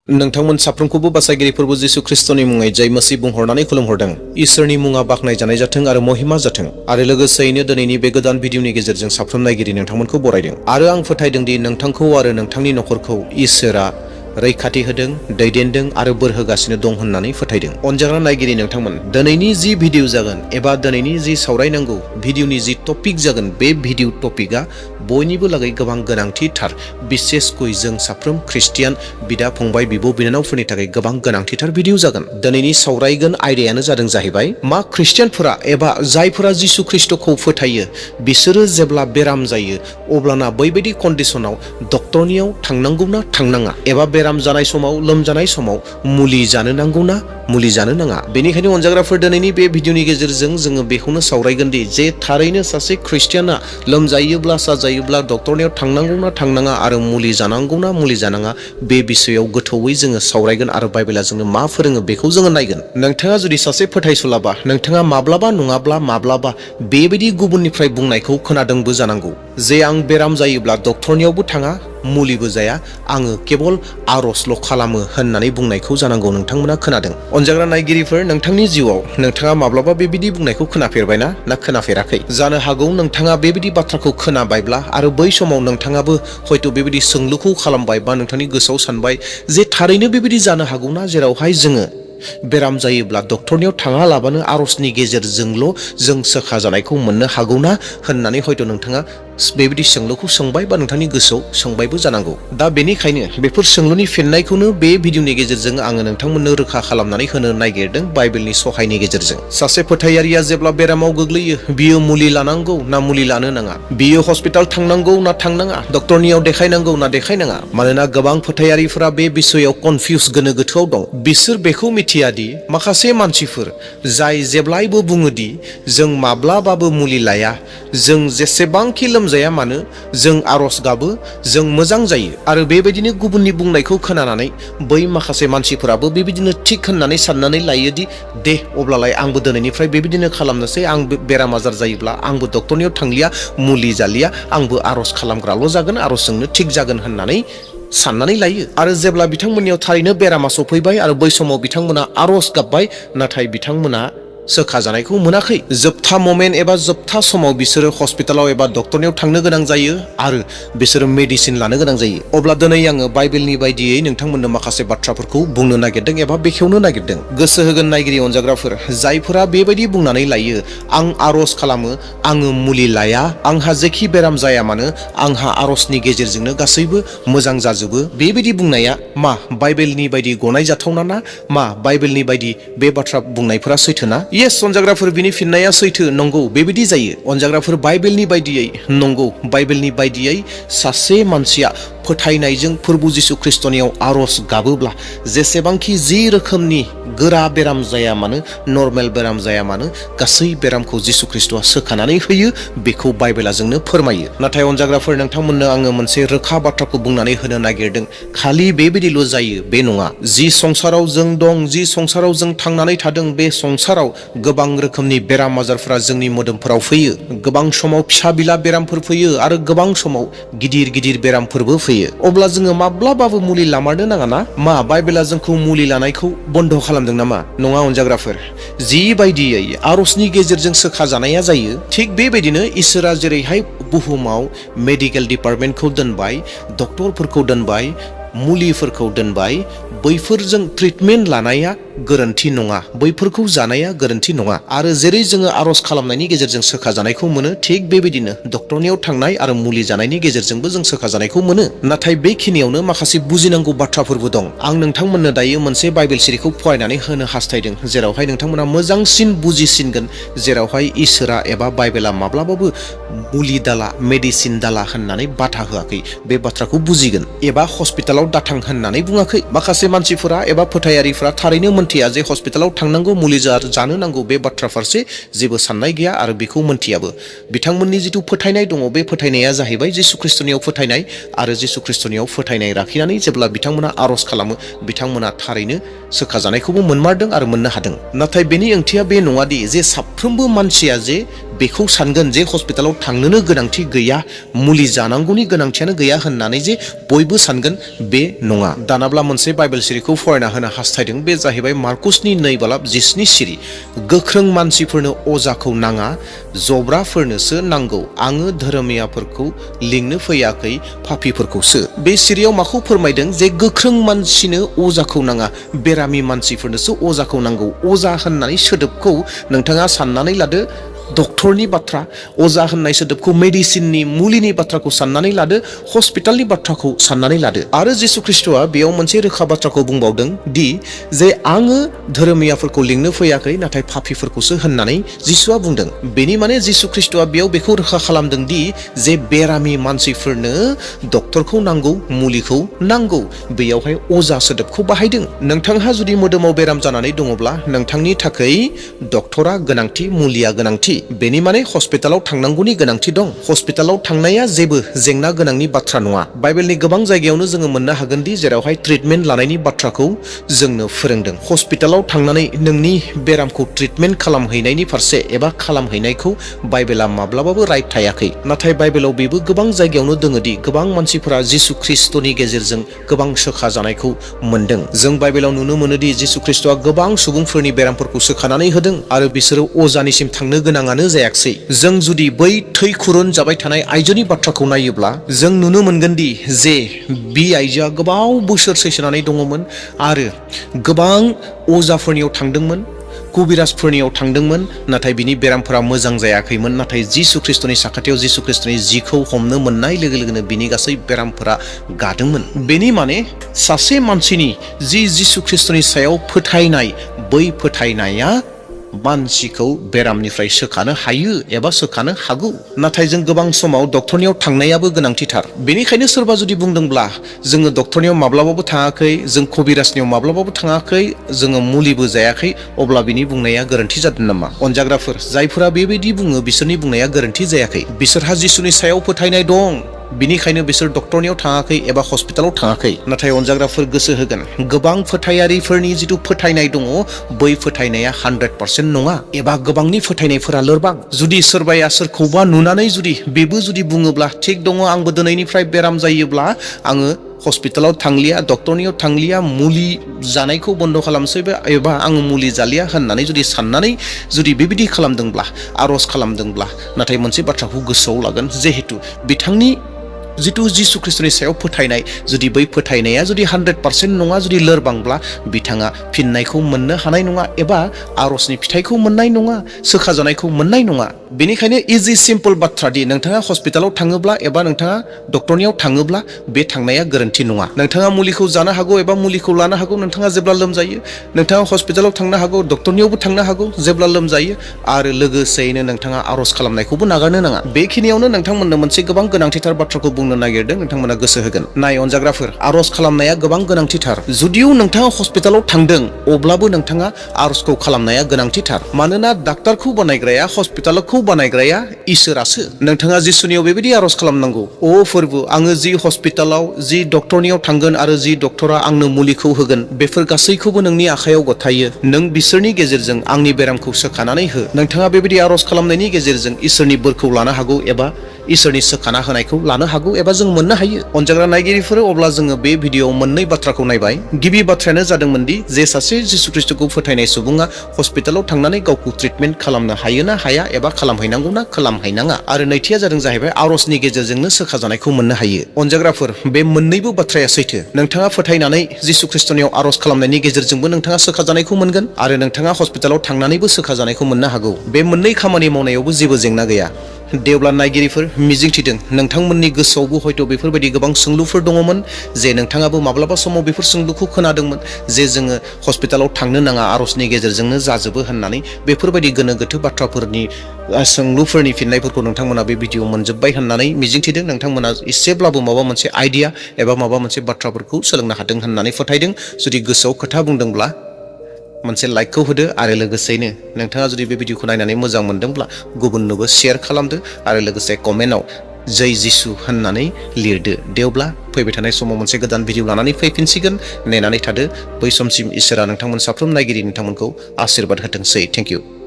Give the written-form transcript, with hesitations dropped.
नोंथांमोन साफ्रोमखौबो बासायगिरि प्रभु जिसु ख्रिस्टनि मुङै जय मसीह बुंहरनानै खुलुमहरदों। इसोरनि मुङा बाखनायजानाय जाथों आरो महिमा जाथों। आरो लोगोसेयैनो दिनैनि बे गोदान भिडिअनि गेजेरजों साफ्रोम नायगिरि नोंथांमोनखौ बरायदों। आरो आं फोथायदों दि नोंथांखौ आरो नोंथांनि नखरखौ इसोरा रैखाथि होदों, दैदेनदों आरो बोर होगासिनो दं होननानै फोथायदों। अनजाग्रा नायगिरि नोंथांमोन, दिनैनि जि भिडिअ जागोन एबा दिनैनि जि सावरायनांगौ भिडिअनि जि टपिक जागोन, बे भिडिअ टपिकआ बयनिबो लागै गोबां गोनांथिथार। बिसेसकय जों साफ्रोम ख्रिस्टियान बिदा फंबाय बिब' बिनानावफोरनि थाखाय गोबां गोनांथिथार भिडिअ जागोन। दिनैनि सावरायगोन आयदायानो जादों जाहैबाय मा ख्रिस्टियानफोरा एबा जायफोरा जिसु ख्रिस्टखौ फोथायो बिसोरो जेब्ला बेराम जायो अब्लाना बैबायदि कन्डिशनाव डक्टरनियाव थांनांगौना थांनाङा, एबा बेराम जानाय समाव लोमजानाय समाव मुलि जानो नांगौना मुलि जानो नाङा। बेनिखायनो अनजाग्राफोर, दिनैनि बे भिडिअनि गेजेरजों जोङो बेखौनो सावरायगोन दि जे थारैनो सासे ख्रिस्टियाना लोमजायोब्ला साजायोब्ला डक्टरनियाव थांनांगौना थांनाङा आरो मुलि जानांगौना मुलि जानाङा, बे बिसयआव गोथौयै जोङो सावरायगोन आरो बाइबेला जोंनो मा फोरोङो बेखौ जोङो नायगोन। नोंथाङा जुदि सासे फोथायसुलाबा नोंथाङा माब्लाबा नङाब्ला माब्लाबा बेबायदि गुबुननिफ्राय बुंनायखौ खोनादोंबो जानांगौ जे आं बेराम जायोब्ला डक्टरनियावबो थाङा, मुलिबो जाया, आङो केबल आर'जल' खालामो होननानै बुंनायखौ जानांगौ नोंथांमोना खोनादों। अनजाग्रा नायगिरिफोर, नोंथांनि जिउआव नोंथाङा माब्लाबा बेबायदि बुंनायखौ खोनाफेरबायना ना खोनाफेराखै? जानो हागौ नोंथाङा बेबायदि बाथ्राखौ खोनाबायब्ला आरो बै समाव नोंथाङाबो हयथ' बेबायदि सोंलुखौ खालामबाय बा नोंथांनि गोसोआव सानबाय जे थारैनो बेबायदि जानो हागौना जेरावहाय जोङो बेराम जायोब्ला डक्टरनियाव थाङालाबानो आर'जनि गेजेरजोंल' जों सोखाजानायखौ मोननो हागौना होननानै हयथ' नोंथाङा बेबायदि सोंलुखौ सोंबाय बा नोंथांनि गोसोआव सोंबायबो जानांगौ। दा बेनिखायनो बेफोर सोंलुनि फिननायखौनो बे भिडिअनि गेजेरजों आङो नोंथांमोननो रोखा खालामनानै होनो नागिरदों बाइबेलनि सहायनि गेजेरजों। सासे फोथायारिया जेब्ला बेरामाव गोग्लैयो बियो मुलि लानांगौ ना मुलि लानो नाङा? बियो हस्पिटाल थांनांगौ ना थांनाङा? डक्टरनियाव देखायनांगौ ना देखायनाङा? मानोना गोबां फोथायारिफोरा बे बिसयआव कनफिउस गोनो गोथोआव दं। बिसोर बेखौ मिथियादि माखासे मानसिफोर जाय जेब्लायबो बुङोदि जों माब्लाबाबो मुलि लाया, जों जेसेबांखि लोमजाया मानो जों आर'ज गाबो, जों मोजां जायो। आरो बेबायदिनो गुबुननि बुंनायखौ खोनानानै बै माखासे मानसिफोराबो बेबायदिनो थिग होननानै साननानै लायोदि दे अब्लालाय आंबो दिनैनिफ्राय बेबायदिनो खालामनोसै, आं बेराम आजार जायोब्ला आंबो डक्टरनियाव थांलिया, मुलि जालिया, आंबो आर'ज खालामग्राल' जागोन, आर'जजोंनो थिग जागोन होननानै साननानै लायो। आरो जेब्ला बिथांमोननियाव थारैनो बेरामा सफैबाय आरो बै समाव बिथांमोना आर'ज गाबबाय, नाथाय बिथांमोना सोखाजानायखौ मोनाखै। जोबथा ममेन्ट एबा जोबथा समाव बिसोरो हस्पिटालाव एबा डक्टरनियाव थांनो गोनां जायो आरो बिसोरो मेडिसिन लानो गोनां जायो। अब्ला दिनै आङो बाइबेलनि बायदियै नोंथांमोननो माखासे बाथ्राफोरखौ बुंनो नागिरदों एबा बेखेवनो नागिरदों। गोसो होगोन नायगिरि अनजाग्राफोर, जायफोरा बेबायदि बुंनानै लायो आं आर'ज खालामो, आङो मुलि लाया, आंहा जेखि बेराम जाया मानो आंहा आर'जनि गेजेरजोंनो गासैबो मोजां जाजोबो, बेबायदि बुंनाया मा बाइबेलनि बायदि गनायजाथावना ना? मा बाइबेलनि बायदि बे बाथ्रा बुंनायफोरा सैथोना? येस अनजाग्राफोर, बिनि फिननाया सैथो, नंगौ, बेबायदि जायो। अनजाग्राफोर, बाइबेलनि बायदियै नंगौ, बाइबेलनि बायदियै सासे मानसिया फोथायनायजों प्रभु जिसु ख्रिस्टनियाव आर'ज गाबोब्ला जेसेबांखि जि रोखोमनि गोरा बेराम जाया मानो, नर्मेल बेराम जाया मानो, गासै बेरामखौ जिसु ख्रिस्टआ सोखानानै होयो, बेखौ बाइबेला जोंनो फोरमायो। नाथाय अनजाग्राफोर, नोंथांमोननो आङो मोनसे रोखा बाथ्राखौ बुंनानै होनो नागिरदों, खालि बेबायदिल' जायो बे नङा। जि संसाराव जों दं, जि संसाराव जों थांनानै थादों, बे संसाराव गोबां रोखोमनि बेराम आजारफोरा जोंनि मोदोमफोराव फैयो। गोबां समाव फिसा बिला बेरामफोर फैयो आरो गोबां समाव गिदिर गिदिर बेरामफोरबो फैयो। अब्ला जोङो माब्लाबाबो मुलि लामारनो नाङा ना? मा बाइबेला जोंखौ मुलि लानायखौ बन्द' खालामदों नामा? नङा अनजाग्राफोर, जि बायदियै आर'जनि गेजेरजों सोखाजानाया जायो, थिग बेबायदिनो इसोरा जेरैहाय बुहुमाव मेडिकेल डिपार्टमेन्टखौ दोनबाय, डक्टरफोरखौ दोनबाय, मुलिफोरखौ दोनबाय, बैफोरजों ट्रिटमेन्ट लानाया गोरोन्थि नङा, बैफोरखौ जानाया गोरोन्थि नङा। आरो जेरै जोङो आर'ज खालामनायनि गेजेरजों सोखाजानायखौ मोनो, थिग बेबायदिनो डक्टरनियाव थांनाय आरो मुलि जानायनि गेजेरजोंबो जों सोखाजानायखौ मोनो। नाथाय बेखिनियावनो माखासे बुजिनांगौ बाथ्राफोरबो दं। आं नोंथांमोननो दायो मोनसे बाइबेल सिरिखौ फरायनानै होनो हास्थायदों, जेरावहाय नोंथांमोना मोजांसिन बुजिसिनगोन, जेरावहाय इसोरा एबा बाइबेला माब्लाबाबो मुलि दाला, मेडिसिन दाला होननानै बाथा होआखै, बे बाथ्राखौ बुजिगोन। एबा हस्पिटालाव दाथां होननानै बुङाखै। माखासे मानसिफोरा एबा फोथायारिफोरा थारैनो मोनथिया जे हस्पिटालाव थांनांगौ, मुलि जानो नांगौ, बे बाथ्रा फारसे जेबो साननाय गैया आरो बेखौ मोनथियाबो। बिथांमोननि जिथु फोथायनाय दङ, बे फोथायनाया जाहैबाय जिसु ख्रिस्टनियाव फोथायनाय, आरो जिसु ख्रिस्टनियाव फोथायनाय लाखिनानै जेब्ला बिथांमोना आर'ज खालामो, बिथांमोना थारैनो सोखाजानायखौबो मोनमारदों आरो मोननो हादों। नाथाय बेनि ओंथिया बे नङादि जे साफ्रोमबो मानसिया जे बेखौ सानगोन जे हस्पिटालाव थांनोनो गोनांथि गैया, मुलि जानांगौनि गोनांथियानो गैया होननानै जे बयबो सानगोन बे नङा। दानाब्ला मोनसे बाइबेल सिरिखौ फरायना होनो हास्थायदों, बे जाहैबाय मार्कुसनि 2:20 सिरि। गोख्रों मानसिफोरनो अजाखौ नाङा, जब्राफोरनोसो नांगौ। आङो धोरोमियाफोरखौ लिंनो फैयाखै, पापीफोरखौसो। बे सिरियाव माखौ फोरमायदों? जे गोख्रों मानसिनो अजाखौ नाङा, बेरामि मानसिफोरनोसो अजाखौ नांगौ। अजा होननानै सोदोबखौ नोंथाङा साननानै लादो डक्टरनि बाथ्रा, अजा होननाय सोदोबखौ मेडिसिननि, मुलिनि बाथ्राखौ साननानै लादो, हस्पिटालनि बाथ्राखौ साननानै लादो। आरो जिसु ख्रिस्ट'आ बेयाव मोनसे रोखा बाथ्राखौ बुंबावदों दि जे आङो धोरोमियाफोरखौ लिंनो फैयाखै नाथाय पापीफोरखौसो होननानै जिसुआ बुंदों। बेनि माने जिसु ख्रिस्ट'आ बेयाव बेखौ रोखा खालामदों दि जे बेरामि मानसिफोरनो डक्टरखौ नांगौ, मुलिखौ नांगौ। बेयावहाय अजा सोदोबखौ बाहायदों। नोंथांहा जुदि मोदोमाव बेराम जानानै दङब्ला नोंथांनि थाखाय डक्टरा गोनांथि, मुलिया गोनांथि। बेनि माने हस्पिटालाव थांनांगौनि गोनांथि दं। हस्पिटालाव थांनाया जेबो जेंना गोनांनि बाथ्रा नङा। बाइबेलनि गोबां जायगायावनो जोङो मोननो हागोन दि जेरावहाय ट्रिटमेन्ट लानायनि बाथ्राखौ जोंनो फोरोंदों। हस्पिटालाव थांनानै नोंनि बेरामखौ ट्रिटमेन्ट खालामहैनायनि फारसे एबा खालामहैनायखौ बाइबेला माब्लाबाबो राइट थायाखै। नाथाय बाइबेलाव बेबो गोबां जायगायावनो दोङो दि गोबां मानसिफोरा जिसु ख्रिस्ट'नि गेजेरजों गोबां सोखा जानायखौ मोनदों। जों बाइबेलाव नुनो मोनोदि जिसु ख्रिस्ट'आ गोबां सुबुंफोरनि बेरामफोरखौ सोखानानै होदों आरो बिसोरो अजानिसिम थांनो गोनाङानो जायाखसै। जों जुदि बै थै खुरुन जाबाय थानाय आइजोनि बाथ्राखौ नायोब्ला जों नुनो मोनगोन दि जे बि आइजोआ गोबाव बोसोर सैसोनानै दङमोन आरो गोबां अजाफोरनियाव थांदोंमोन, कबिराजफोरनियाव थांदोंमोन, नाथाय बिनि बेरामफोरा मोजां जायाखैमोन। नाथाय जिसु ख्रिस्ट'नि साखाथियाव जिसु ख्रिस्ट'नि जिखौ हमनो मोननाय लोगो लोगोनो बिनि गासै बेरामफोरा गादोंमोन। बेनि माने सासे मानसिनि जि जिसु ख्रिस्ट'नि सायाव फोथायनाय, बै फोथायनाया मानसिखौ बेरामनिफ्राय सोखानो हायो एबा सोखानो हागौ। नाथाय जों गोबां समाव डक्टरनियाव थांनायाबो गोनांथिथार। बेनिखायनो सोरबा जुदि बुंदोंब्ला जोङो डक्टरनियाव माब्लाबाबो थाङाखै, जों कबिराजनियाव माब्लाबाबो थाङाखै, जोङो मुलिबो जायाखै, अब्ला बिनि बुंनाया गोरोन्थि जादों नामा? अनजाग्राफोर, जायफोरा बेबायदि बुङो बिसोरनि बुंनाया गोरोन्थि जायाखै। बिसोरहा जिसुनि सायाव फोथायनाय दं, बिनिखायनो बिसोर डक्टरनियाव थाङाखै एबा हस्पिटालाव थाङाखै। नाथाय अनजाग्राफोर गोसो होगोन, गोबां फोथायारिफोरनि जिथु फोथायनाय दङ, बै फोथायनाया 100% नङा एबा गोबांनि फोथायनायफोरा लोरबां। जुदि सोरबाया सोरखौबा नुनानै जुदि बेबो जुदि बुङोब्ला थिग दङ, आंबो दिनैनिफ्राय बेराम जायोब्ला आङो हस्पिटालाव थांलिया, डक्टरनियाव थांलिया, मुलि जानायखौ बन्द खालामसै एबा आङो मुलि जालिया होननानै जुदि साननानै जुदि बेबायदि खालामदोंब्ला, आरज खालामदोंब्ला, नाथाय मोनसे बाथ्राखौ गोसोआव लागोन, जिहेतु बिथांनि जिथु जिसु ख्रिस्ट'नि सायाव फोथायनाय, जुदि बै फोथायनाया जुदि 100% नङा, जुदि लोरबांब्ला बिथाङा फिननायखौ मोननो हानाय नङा एबा आरजनि फिथाइखौ मोननाय नङा, सोखाजानायखौ मोननाय नङा। बेनिखायनो इजि सिम्पल बाथ्रा दि नोंथाङा हस्पिटालाव थाङोब्ला एबा नोंथाङा डक्टरनियाव थाङोब्ला बे थांनाया गोरोन्थि नङा। नोंथाङा मुलिखौ जानो हागौ एबा मुलिखौ लानो हागौ नोंथाङा जेब्ला लोमजायो, नोंथाङा हस्पिटालाव थांनो हागौ, डक्टरनियावबो थांनो हागौ जेब्ला लोमजायो, आरो लोगोसेयैनो नोंथाङा आरज खालामनायखौबो नागारनो नाङा। बेखिनियावनो नोंथांमोननो मोनसे गोबां गोनांथिथार बाथ्राखौ बुंनो नागिरदों, नोंथांमोना गोसो होगोन। नाय अनजाग्राफोर, आरज खालामनाया गोबां गोनांथिथार। जुदिव नोंथाङा हस्पिटालाव थांदों, अब्लाबो नोंथाङा आरजखौ खालामनाया गोनांथिथार। मानोना डाक्टारखौ बानायग्राया, हस्पिटालखौ बानायग्राया इसोरासो। नोंथाङा जिसुनियाव बेबायदि आरज खालामनांगौ, अ फोरबो, आङो जि हस्पिटालाव, जि डक्टरनियाव थांगोन आरो जि डक्टरा आंनो मुलिखौ होगोन, बेफोर गासैखौबो नोंनि आखायाव गथायो। नों बिसोरनि गेजेरजों आंनि बेरामखौ सोखानानै हो। नोंथाङा बेबायदि आरज खालामनायनि गेजेरजों इसोरनि बोरखौ लानो हागौ एबा इसोरनि सोखाना होनायखौ लानो हागौ एबा जों मोननो हायो। अनजाग्रा नायगिरिफोर, अब्ला जोङो बे भिडिअआव मोननै बाथ्राखौ नायबाय। गिबि बाथ्रायानो जादोंमोन दि जे सासे जिसु ख्रिस्ट'खौ फोथायनाय सुबुङा हस्पिटालाव थांनानै गावखौ ट्रिटमेन्ट खालामनो हायोना हाया एबा खालामहैनांगौना खालामहैनाङा। आरो नैथिया जादों जाहैबाय आरजनि गेजेरजोंनो सोखाजानायखौ मोननो हायो। अनजाग्राफोर, बे मोननैबो बाथ्राया सैथो। नोंथाङा फोथायनानै जिसु ख्रिस्ट'नियाव आरज खालामनायनि गेजेरजोंबो नोंथाङा सोखाजानायखौ मोनगोन आरो नोंथाङा हस्पिटालाव थांनानैबो सोखाजानायखौ मोननो हागौ। बे मोननै खामानि मावनायावबो जेबो जेंना गैया। देवब्ला नायगिरिफोर, मिजिंथिदों नोंथांमोननि गोसोआवबो हयथ' बेफोरबायदि गोबां सोंलुफोर दङमोन, जे नोंथाङाबो माब्लाबा समाव बेफोर सोंलुखौ खोनादोंमोन जे जोङो हस्पिटालाव थांनो नाङा, आरजनि गेजेरजोंनो जाजोबो होननानै। बेफोरबायदि गोनो गोथो बाथ्राफोरनि सोंलुफोरनि फिननायफोरखौ नोंथांमोना बे भिडिअ मोनजोब्बाय होननानै मिजिंथिदों। नोंथांमोना एसेब्लाबो माबा मोनसे आइडिया एबा माबा मोनसे बाथ्राफोरखौ सोलोंनो हादों होननानै फोथायदों। जुदि गोसोआव खोथा बुंदोंब्ला मोनसे लाइकखौ होदो आरो लोगोसेयैनो नोंथाङा जुदि बे भिडिअखौ नायनानै मोजां मोनदोंब्ला गुबुननोबो शेयार खालामदो आरो लोगोसे कमेन्टआव जै जिसु होननानै लिरदो। देवब्ला फैबाय थानाय समाव मोनसे गोदान भिडिअ लानानै फैफिनसिगोन, नेनानै थादो। बै समसिम इसोरा नोंथांमोन साफ्रोम नायगिरि नोंथांमोनखौ आशीर्बाद होथोंसै। Thank you.